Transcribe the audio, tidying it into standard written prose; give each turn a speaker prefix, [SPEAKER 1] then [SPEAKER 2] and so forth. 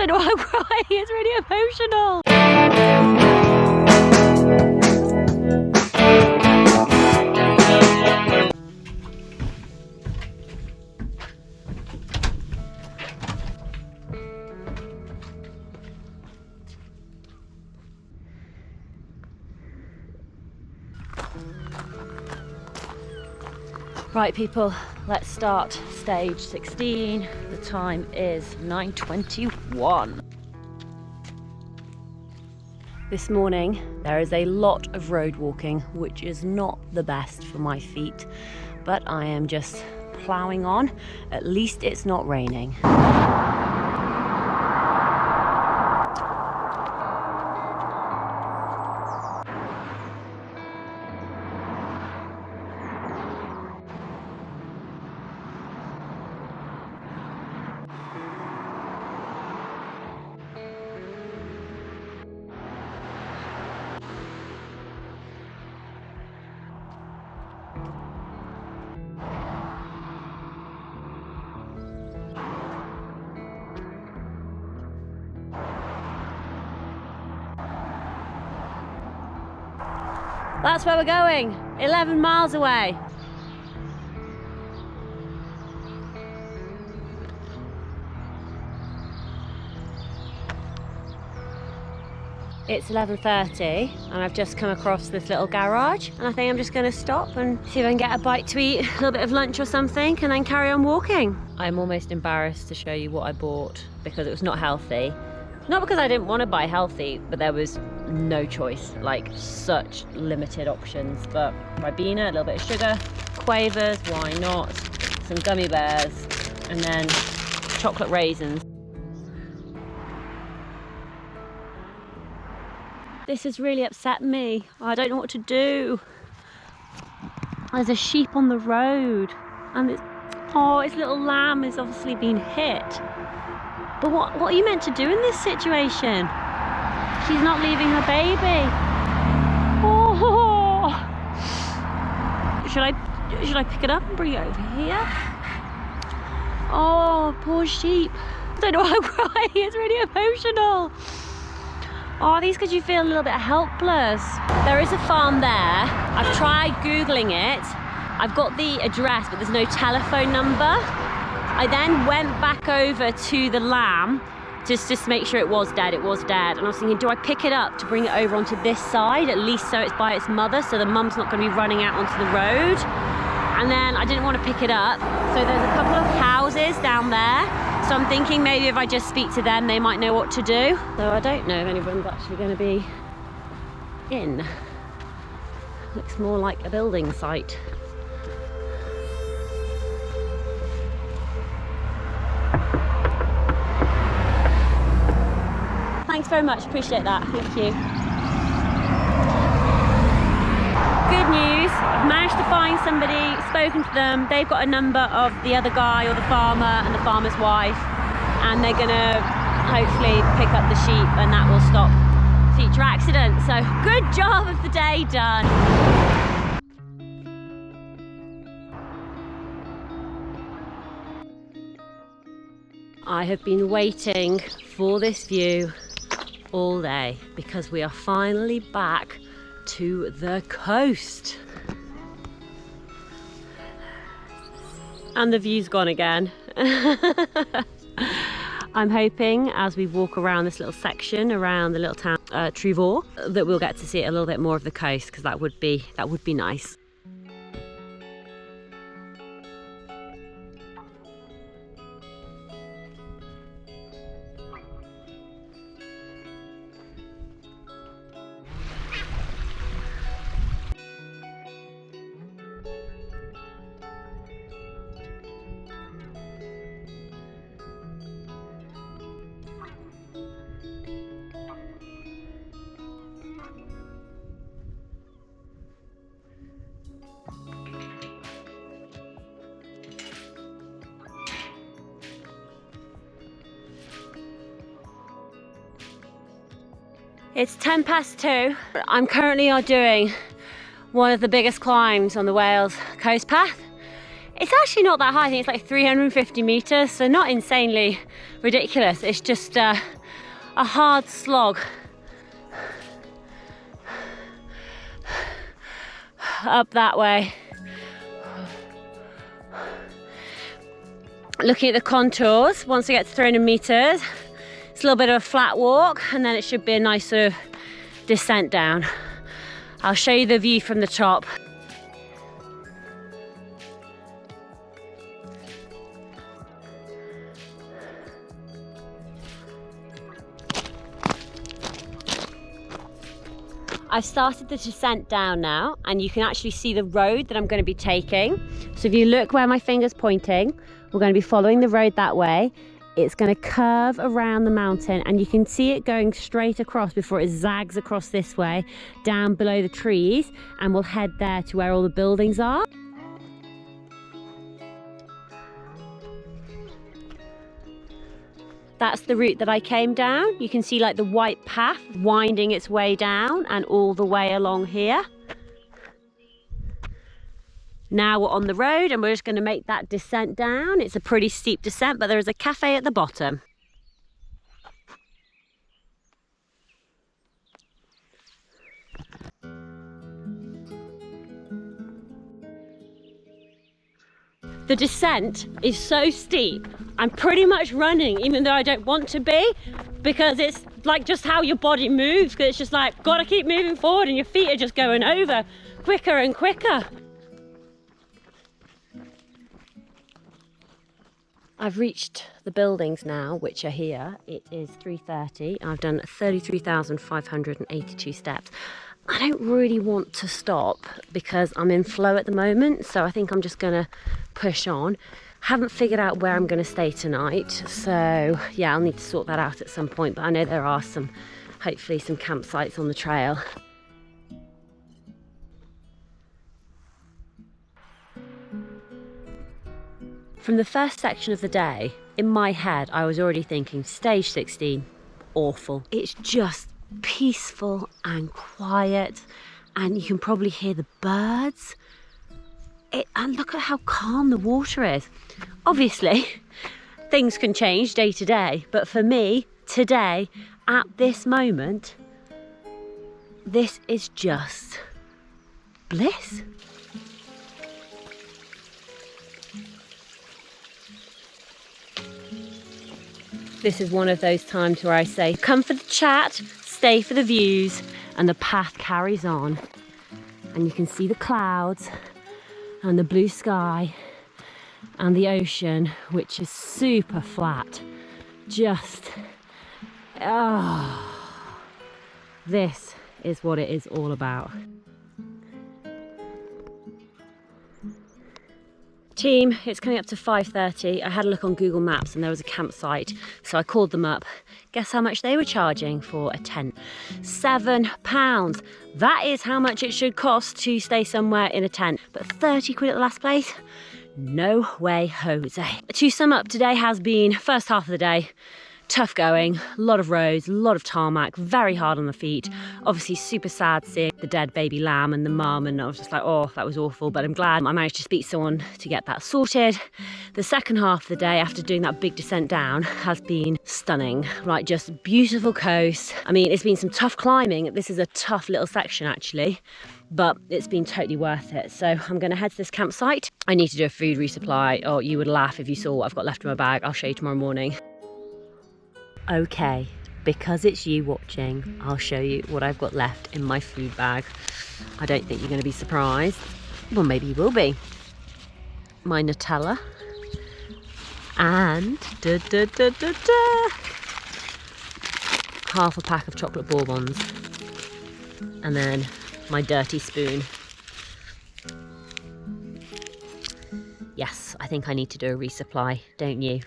[SPEAKER 1] don't know why I'm crying, it's really emotional. Right people, let's start stage 16. The time is 9:21. This morning there is a lot of road walking, which is not the best for my feet, but I am just ploughing on. At least it's not raining. That's where we're going, 11 miles away. It's 11:30 and I've just come across this little garage, and I think I'm just going to stop and see if I can get a bite to eat, a little bit of lunch or something, and then carry on walking. I'm almost embarrassed to show you what I bought because it was not healthy. Not because I didn't want to buy healthy, but there was no choice, like such limited options. But ribenna, a little bit of sugar, quavers, why not, some gummy bears, and then chocolate raisins. This has really upset me. I don't know what to do. There's a sheep on the road, and its little lamb has obviously been hit. But what are you meant to do in this situation? She's not leaving her baby. Oh! Should I pick it up and bring it over here? Oh, poor sheep. I don't know why I'm crying, it's really emotional. Oh, these because you feel a little bit helpless. There is a farm there. I've tried Googling it. I've got the address, but there's no telephone number. I then went back over to the lamb just to make sure it was dead. And I was thinking, do I pick it up to bring it over onto this side, at least so it's by its mother, so the mum's not going to be running out onto the road? And then I didn't want to pick it up. So there's a couple of houses down there. So I'm thinking maybe if I just speak to them, they might know what to do. So I don't know if anyone's actually going to be in. Looks more like a building site. Thanks very much, appreciate that, thank you. Good news, I've managed to find somebody, spoken to them. They've got a number of the other guy or the farmer and the farmer's wife, and they're gonna hopefully pick up the sheep, and that will stop future accidents. So good job of the day done. I have been waiting for this view all day because we are finally back to the coast. And the view's gone again. I'm hoping as we walk around this little section around the little town Trefor that we'll get to see a little bit more of the coast, because that would be nice. It's 2:10. I'm currently doing one of the biggest climbs on the Wales coast path. It's actually not that high. I think it's like 350 meters, so not insanely ridiculous. It's just a hard slog up that way. Looking at the contours, once we get to 300 meters, it's a little bit of a flat walk, and then it should be a nice sort of descent down. I'll show you the view from the top. I've started the descent down now, and you can actually see the road that I'm going to be taking. So if you look where my finger's pointing, we're going to be following the road that way. It's going to curve around the mountain, and you can see it going straight across before it zags across this way, down below the trees, and we'll head there to where all the buildings are. That's the route that I came down. You can see like the white path winding its way down and all the way along here. Now we're on the road and we're just going to make that descent down. It's a pretty steep descent, but there is a cafe at the bottom. The descent is so steep, I'm pretty much running even though I don't want to be, because it's like just how your body moves, because it's just like gotta keep moving forward and your feet are just going over quicker and quicker. I've reached the buildings now, which are here. It is 3:30. I've done 33,582 steps. I don't really want to stop because I'm in flow at the moment, so I think I'm just gonna push on. Haven't figured out where I'm gonna stay tonight, so yeah, I'll need to sort that out at some point, but I know there are hopefully some campsites on the trail. From the first section of the day, in my head, I was already thinking, stage 16, awful. It's just peaceful and quiet, and you can probably hear the birds. And look at how calm the water is. Obviously, things can change day to day, but for me, today, at this moment, this is just bliss. This is one of those times where I say, come for the chat, stay for the views, and the path carries on. And you can see the clouds and the blue sky and the ocean, which is super flat. Just, this is what it is all about. Team, it's coming up to 5:30. I had a look on Google Maps and there was a campsite, so I called them up. Guess how much they were charging for a tent? £7. That is how much it should cost to stay somewhere in a tent. But 30 quid at the last place? No way, Jose. To sum up, today has been, first half of the day, tough going, a lot of roads, a lot of tarmac, very hard on the feet. Obviously super sad seeing the dead baby lamb and the mum, and I was just like, oh, that was awful, but I'm glad I managed to speak to someone to get that sorted. The second half of the day, after doing that big descent down, has been stunning. Like, just beautiful coast. I mean, it's been some tough climbing. This is a tough little section actually, but it's been totally worth it. So I'm gonna head to this campsite. I need to do a food resupply. Oh, you would laugh if you saw what I've got left in my bag. I'll show you tomorrow morning. Okay, because it's you watching, I'll show you what I've got left in my food bag. I don't think you're going to be surprised. Well, maybe you will be. My Nutella and half a pack of chocolate bourbons, and then my dirty spoon. Yes, I think I need to do a resupply, don't you?